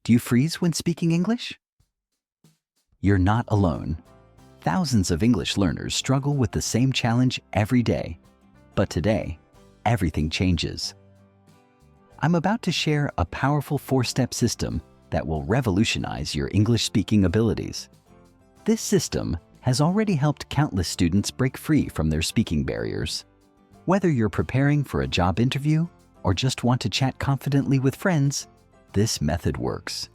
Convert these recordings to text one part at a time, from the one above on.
Do you freeze when speaking English? You're not alone. Thousands of English learners struggle with the same challenge every day. But today, everything changes. I'm about to share a powerful 4-step system that will revolutionize your English speaking abilities. This system has already helped countless students break free from their speaking barriers. Whether you're preparing for a job interview or just want to chat confidently with friends, this method works.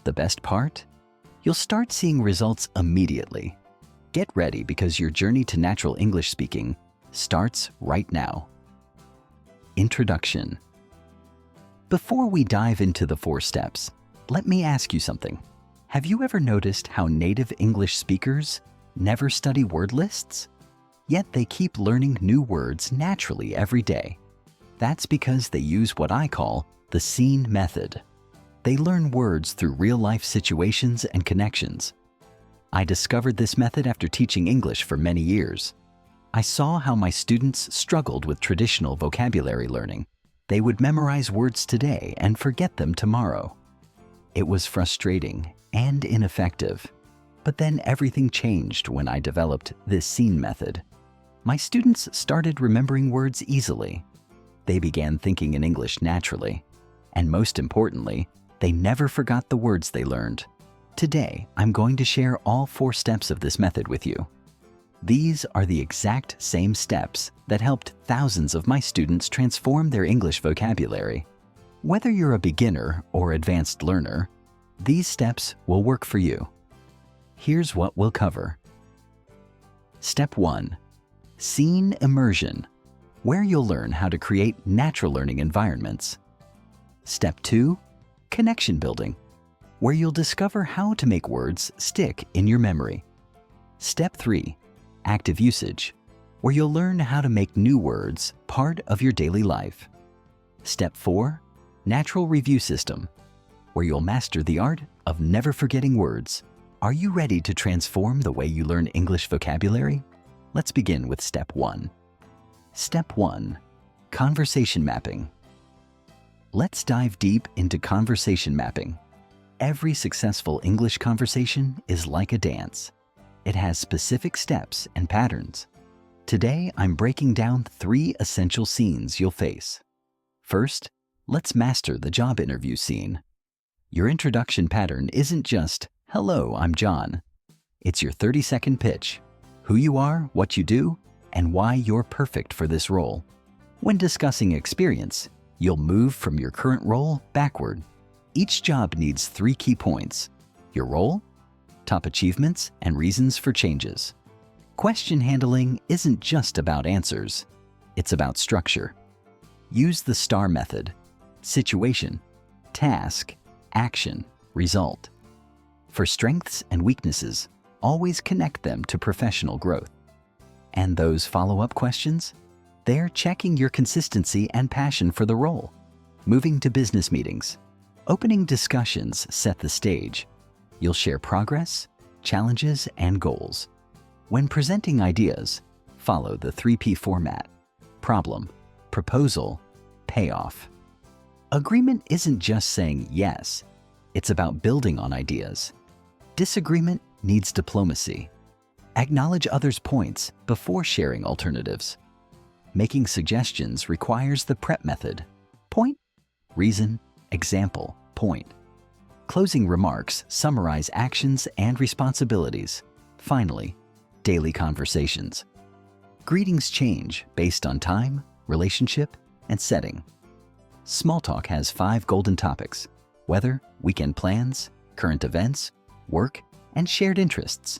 The best part? You'll start seeing results immediately. Get ready because your journey to natural English speaking starts right now. Introduction. Before we dive into the 4 steps, let me ask you something. Have you ever noticed how native English speakers never study word lists? Yet they keep learning new words naturally every day. That's because they use what I call the scene method. They learn words through real-life situations and connections. I discovered this method after teaching English for many years. I saw how my students struggled with traditional vocabulary learning. They would memorize words today and forget them tomorrow. It was frustrating and ineffective. But then everything changed when I developed this scene method. My students started remembering words easily. They began thinking in English naturally. And most importantly, they never forgot the words they learned. Today, I'm going to share all 4 steps of this method with you. These are the exact same steps that helped thousands of my students transform their English vocabulary. Whether you're a beginner or advanced learner, these steps will work for you. Here's what we'll cover. Step 1. Scene immersion, where you'll learn how to create natural learning environments. Step 2. Connection building, where you'll discover how to make words stick in your memory. Step 3. Active usage, where you'll learn how to make new words part of your daily life. Step 4. Natural review system, where you'll master the art of never forgetting words. Are you ready to transform the way you learn English vocabulary? Let's begin with Step 1. Step 1. Conversation mapping. Let's dive deep into conversation mapping. Every successful English conversation is like a dance. It has specific steps and patterns. Today, I'm breaking down 3 essential scenes you'll face. First, let's master the job interview scene. Your introduction pattern isn't just, "Hello, I'm John." It's your 30-second pitch, who you are, what you do, and why you're perfect for this role. When discussing experience, you'll move from your current role backward. Each job needs 3 key points: your role, top achievements, and reasons for changes. Question handling isn't just about answers. It's about structure. Use the STAR method: situation, task, action, result. For strengths and weaknesses, always connect them to professional growth. And those follow-up questions? They're checking your consistency and passion for the role. Moving to business meetings. Opening discussions set the stage. You'll share progress, challenges, and goals. When presenting ideas, follow the 3P format: problem, proposal, payoff. Agreement isn't just saying yes. It's about building on ideas. Disagreement needs diplomacy. Acknowledge others' points before sharing alternatives. Making suggestions requires the PREP method: point, reason, example, point. Closing remarks summarize actions and responsibilities. Finally, daily conversations. Greetings change based on time, relationship, and setting. Small talk has 5 golden topics: weather, weekend plans, current events, work, and shared interests.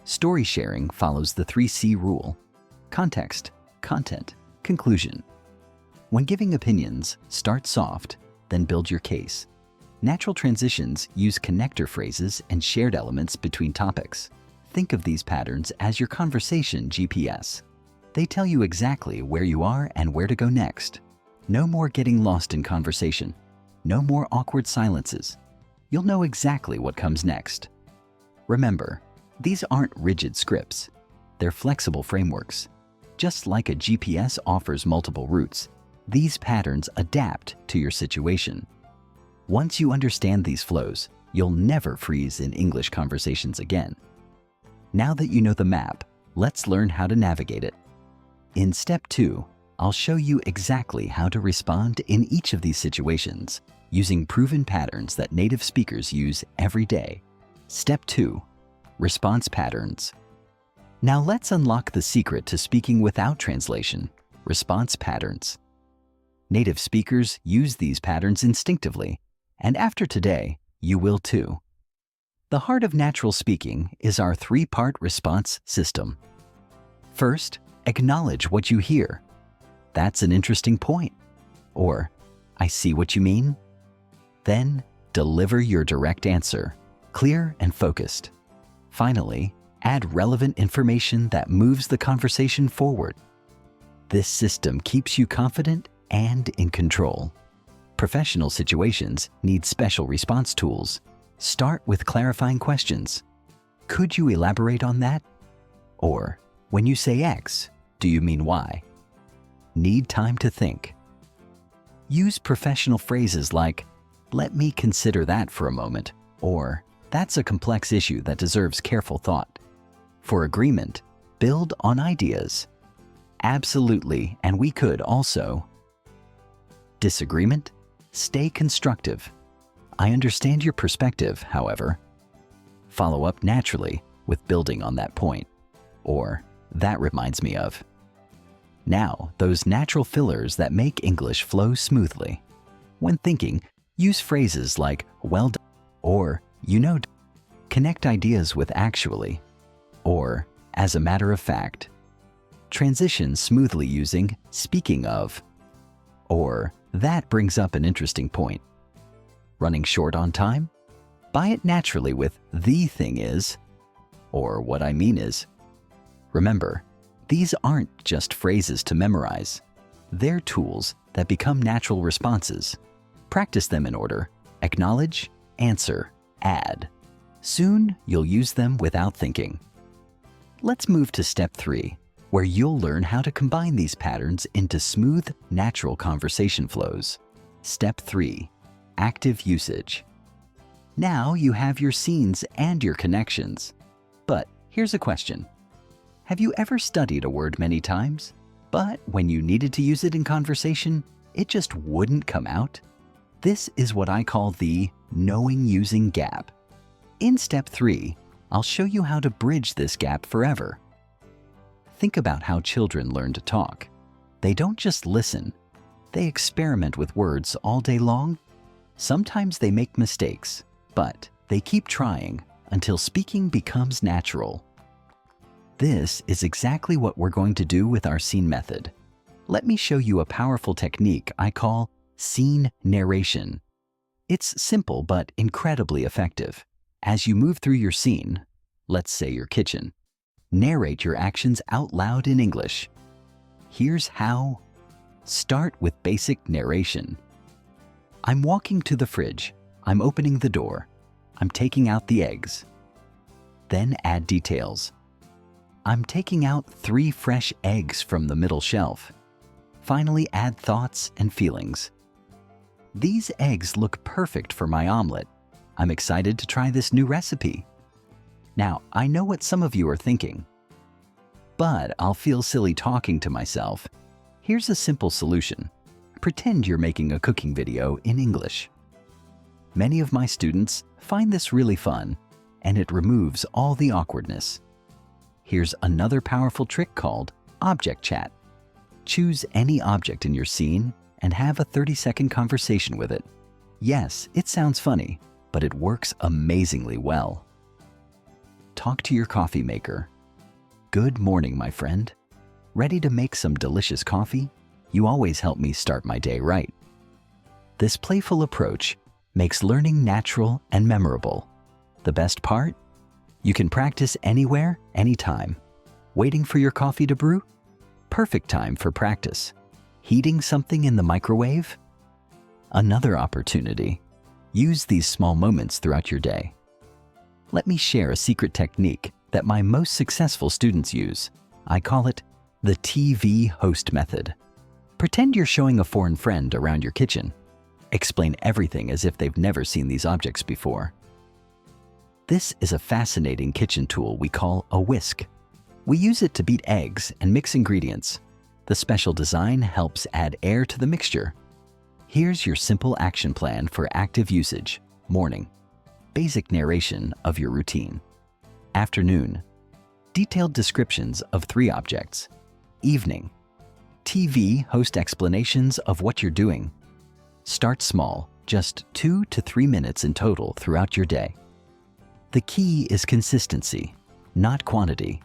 Story sharing follows the 3C rule: context, content, conclusion. When giving opinions, start soft, then build your case. Natural transitions use connector phrases and shared elements between topics. Think of these patterns as your conversation GPS. They tell you exactly where you are and where to go next. No more getting lost in conversation. No more awkward silences. You'll know exactly what comes next. Remember, these aren't rigid scripts. They're flexible frameworks. Just like a GPS offers multiple routes, these patterns adapt to your situation. Once you understand these flows, you'll never freeze in English conversations again. Now that you know the map, let's learn how to navigate it. In Step 2, I'll show you exactly how to respond in each of these situations using proven patterns that native speakers use every day. Step 2, Response Patterns. Now let's unlock the secret to speaking without translation, response patterns. Native speakers use these patterns instinctively, and after today, you will too. The heart of natural speaking is our three-part response system. First, acknowledge what you hear. That's an interesting point. Or, I see what you mean. Then, deliver your direct answer, clear and focused. Finally, add relevant information that moves the conversation forward. This system keeps you confident and in control. Professional situations need special response tools. Start with clarifying questions. Could you elaborate on that? Or, when you say X, do you mean Y? Need time to think. Use professional phrases like, let me consider that for a moment, or that's a complex issue that deserves careful thought. For agreement, build on ideas. Absolutely, and we could also. Disagreement? Stay constructive. I understand your perspective, however. Follow up naturally with building on that point. Or, that reminds me of. Now, those natural fillers that make English flow smoothly. When thinking, use phrases like, well done, or, you know. Connect ideas with actually, or, as a matter of fact. Transition smoothly using speaking of, or, that brings up an interesting point. Running short on time? Buy it naturally with the thing is, or what I mean is. Remember, these aren't just phrases to memorize. They're tools that become natural responses. Practice them in order: acknowledge, answer, add. Soon, you'll use them without thinking. Let's move to Step 3, where you'll learn how to combine these patterns into smooth, natural conversation flows. Step 3, Active Usage. Now you have your scenes and your connections. But here's a question. Have you ever studied a word many times, but when you needed to use it in conversation, it just wouldn't come out? This is what I call the knowing using gap. In Step 3, I'll show you how to bridge this gap forever. Think about how children learn to talk. They don't just listen. They experiment with words all day long. Sometimes they make mistakes, but they keep trying until speaking becomes natural. This is exactly what we're going to do with our scene method. Let me show you a powerful technique I call scene narration. It's simple but incredibly effective. As you move through your scene, let's say your kitchen, narrate your actions out loud in English. Here's how. Start with basic narration. I'm walking to the fridge. I'm opening the door. I'm taking out the eggs. Then add details. I'm taking out 3 fresh eggs from the middle shelf. Finally, add thoughts and feelings. These eggs look perfect for my omelet. I'm excited to try this new recipe. Now, I know what some of you are thinking, but I'll feel silly talking to myself. Here's a simple solution. Pretend you're making a cooking video in English. Many of my students find this really fun, and it removes all the awkwardness. Here's another powerful trick called object chat. Choose any object in your scene and have a 30-second conversation with it. Yes, it sounds funny, but it works amazingly well. Talk to your coffee maker. Good morning, my friend. Ready to make some delicious coffee? You always help me start my day right. This playful approach makes learning natural and memorable. The best part? You can practice anywhere, anytime. Waiting for your coffee to brew? Perfect time for practice. Heating something in the microwave? Another opportunity. Use these small moments throughout your day. Let me share a secret technique that my most successful students use. I call it the TV host method. Pretend you're showing a foreign friend around your kitchen. explain everything as if they've never seen these objects before. This is a fascinating kitchen tool we call a whisk. We use it to beat eggs and mix ingredients. The special design helps add air to the mixture. Here's your simple action plan for active usage. Morning. Basic narration of your routine. Afternoon. Detailed descriptions of 3 objects. Evening. TV host explanations of what you're doing. Start small, just 2 to 3 minutes in total throughout your day. The key is consistency, not quantity.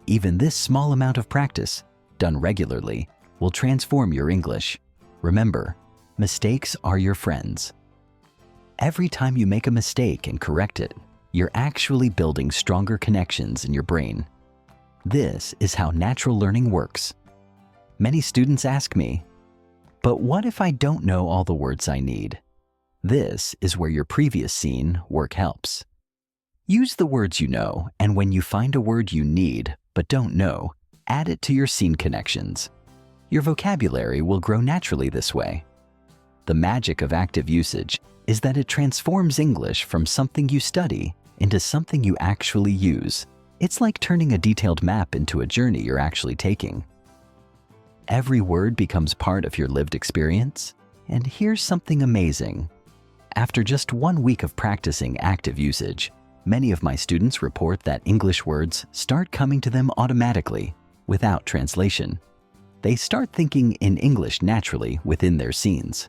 Even this small amount of practice, done regularly, will transform your English. Remember, mistakes are your friends. Every time you make a mistake and correct it, you're actually building stronger connections in your brain. This is how natural learning works. Many students ask me, but what if I don't know all the words I need? This is where your previous scene work helps. Use the words you know, and when you find a word you need but don't know, add it to your scene connections. Your vocabulary will grow naturally this way. The magic of active usage is that it transforms English from something you study into something you actually use. It's like turning a detailed map into a journey you're actually taking. Every word becomes part of your lived experience. And here's something amazing. After just 1 week of practicing active usage, many of my students report that English words start coming to them automatically, without translation. They start thinking in English naturally within their scenes.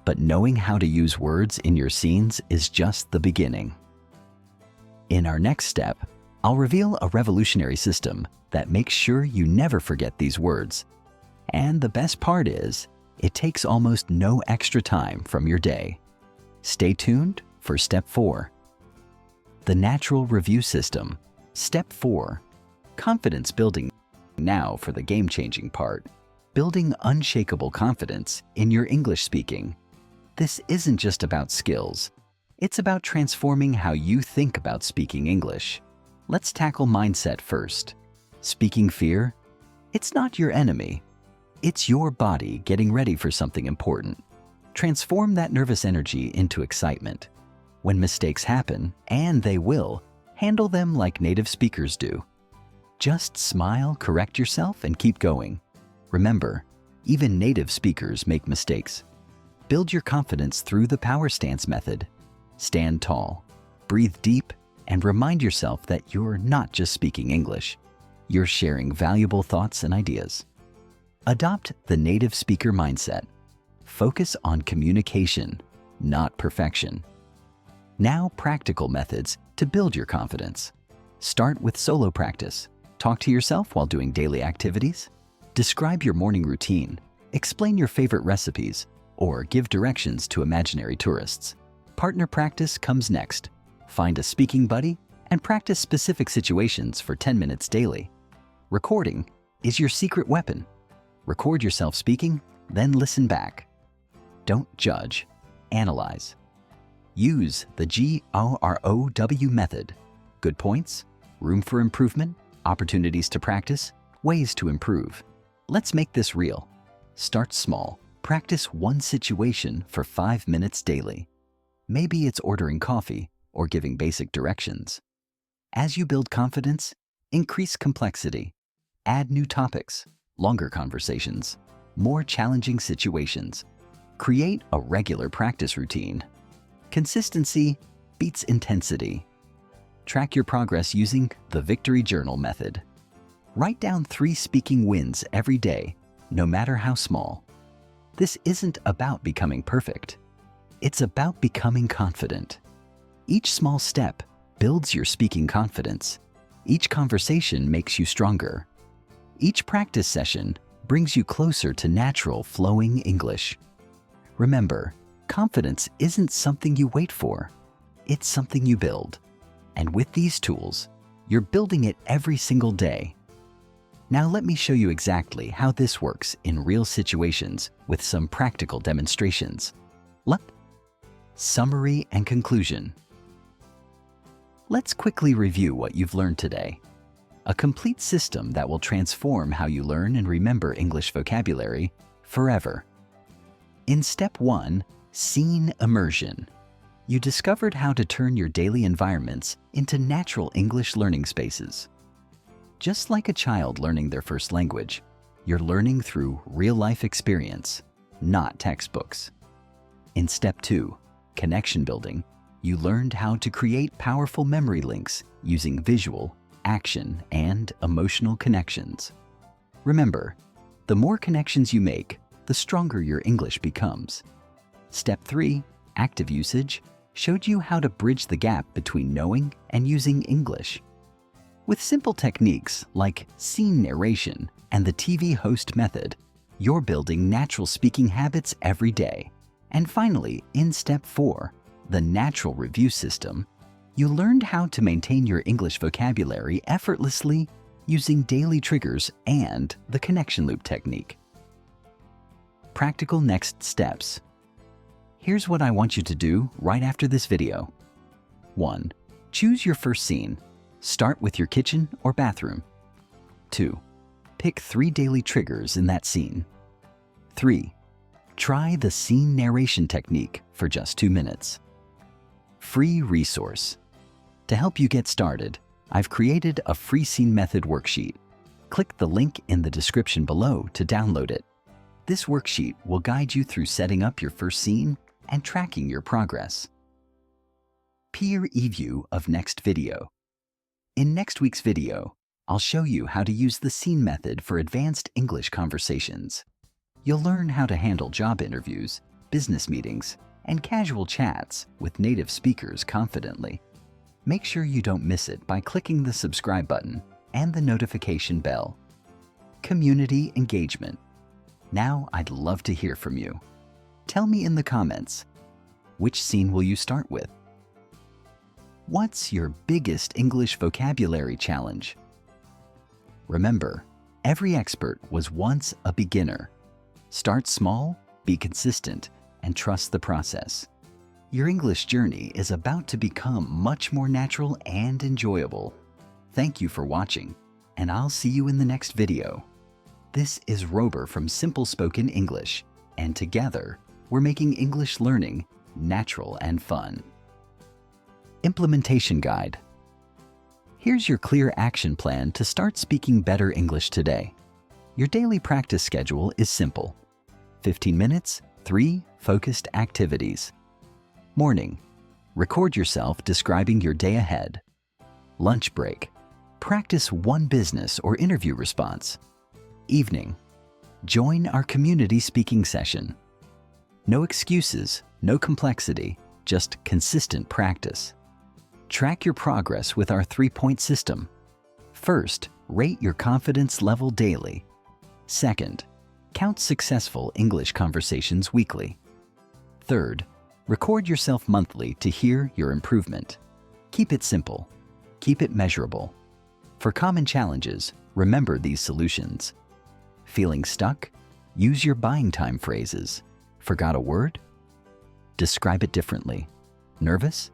But knowing how to use words in your scenes is just the beginning. In our next step, I'll reveal a revolutionary system that makes sure you never forget these words. And the best part is, it takes almost no extra time from your day. Stay tuned for Step 4. The Natural Review System. Step 4. Confidence building. Now for the game-changing part. Building unshakable confidence in your English speaking. This isn't just about skills. It's about transforming how you think about speaking English. Let's tackle mindset first. Speaking fear? It's not your enemy. It's your body getting ready for something important. Transform that nervous energy into excitement. When mistakes happen, and they will, handle them like native speakers do. Just smile, correct yourself, and keep going. Remember, even native speakers make mistakes. Build your confidence through the power stance method. Stand tall, breathe deep, and remind yourself that you're not just speaking English. You're sharing valuable thoughts and ideas. Adopt the native speaker mindset. Focus on communication, not perfection. Now, practical methods to build your confidence. Start with solo practice. Talk to yourself while doing daily activities. Describe your morning routine. Explain your favorite recipes, or give directions to imaginary tourists. Partner practice comes next. Find a speaking buddy and practice specific situations for 10 minutes daily. Recording is your secret weapon. Record yourself speaking, then listen back. Don't judge, analyze. Use the GROW method. Good points, room for improvement, opportunities to practice, ways to improve. Let's make this real. Start small. Practice one situation for 5 minutes daily. Maybe it's ordering coffee or giving basic directions. As you build confidence, increase complexity. Add new topics, longer conversations, more challenging situations. Create a regular practice routine. Consistency beats intensity. Track your progress using the Victory Journal method. Write down 3 speaking wins every day, no matter how small. This isn't about becoming perfect. It's about becoming confident. Each small step builds your speaking confidence. Each conversation makes you stronger. Each practice session brings you closer to natural, flowing English. Remember, confidence isn't something you wait for. It's something you build. And with these tools, you're building it every single day. Now let me show you exactly how this works in real situations with some practical demonstrations. Summary and conclusion. Let's quickly review what you've learned today. A complete system that will transform how you learn and remember English vocabulary forever. In Step 1, Scene immersion. You discovered how to turn your daily environments into natural English learning spaces. Just like a child learning their first language, you're learning through real-life experience, not textbooks. In Step 2, connection building, you learned how to create powerful memory links using visual, action, and emotional connections. Remember, the more connections you make, the stronger your English becomes. Step 3, active usage, showed you how to bridge the gap between knowing and using English. With simple techniques like scene narration and the TV host method, you're building natural speaking habits every day. And finally, in Step 4, the natural review system, you learned how to maintain your English vocabulary effortlessly using daily triggers and the connection loop technique. Practical next steps. Here's what I want you to do right after this video. 1. Choose your first scene. Start with your kitchen or bathroom. 2. Pick 3 daily triggers in that scene. 3. Try the scene narration technique for just 2 minutes. Free resource. To help you get started, I've created a free scene method worksheet. Click the link in the description below to download it. This worksheet will guide you through setting up your first scene and tracking your progress. Peer review of next video. In next week's video, I'll show you how to use the scene method for advanced English conversations. You'll learn how to handle job interviews, business meetings, and casual chats with native speakers confidently. Make sure you don't miss it by clicking the subscribe button and the notification bell. Community engagement. Now I'd love to hear from you. Tell me in the comments, which scene will you start with? What's your biggest English vocabulary challenge? Remember, every expert was once a beginner. Start small, be consistent, and trust the process. Your English journey is about to become much more natural and enjoyable. Thank you for watching, and I'll see you in the next video. This is Rober from Simple Spoken English, and together, we're making English learning natural and fun. Implementation Guide. Here's your clear action plan to start speaking better English today. Your daily practice schedule is simple. 15 minutes, 3 focused activities. Morning. Record yourself describing your day ahead. Lunch break. Practice one business or interview response. Evening. Join our community speaking session. No excuses, no complexity, just consistent practice. Track your progress with our 3-point system. First, rate your confidence level daily. Second, count successful English conversations weekly. Third, record yourself monthly to hear your improvement. Keep it simple. Keep it measurable. For common challenges, remember these solutions. Feeling stuck? Use your buying time phrases. Forgot a word? Describe it differently. Nervous?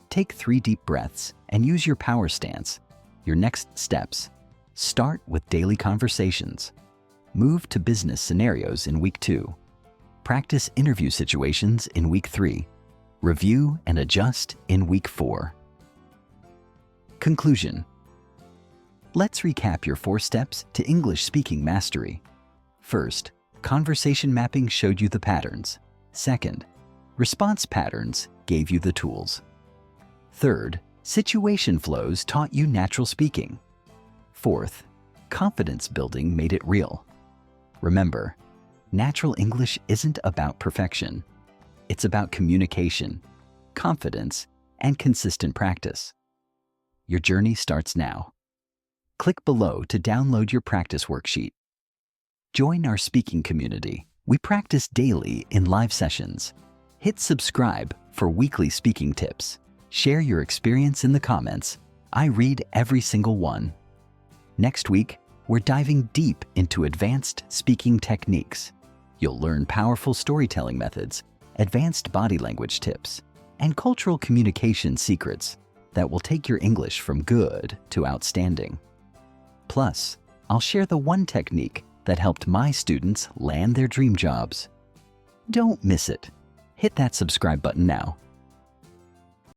Take 3 deep breaths and use your power stance. Your next steps. Start with daily conversations. Move to business scenarios in week 2. Practice interview situations in week 3. Review and adjust in week 4. Conclusion. Let's recap your 4 steps to English speaking mastery. First, conversation mapping showed you the patterns. Second, response patterns gave you the tools. Third, situation flows taught you natural speaking. Fourth, confidence building made it real. Remember, natural English isn't about perfection. It's about communication, confidence, and consistent practice. Your journey starts now. Click below to download your practice worksheet. Join our speaking community. We practice daily in live sessions. Hit subscribe for weekly speaking tips. Share your experience in the comments. I read every single one. Next week, we're diving deep into advanced speaking techniques. You'll learn powerful storytelling methods, advanced body language tips, and cultural communication secrets that will take your English from good to outstanding. Plus, I'll share the one technique that helped my students land their dream jobs. Don't miss it. hit that subscribe button now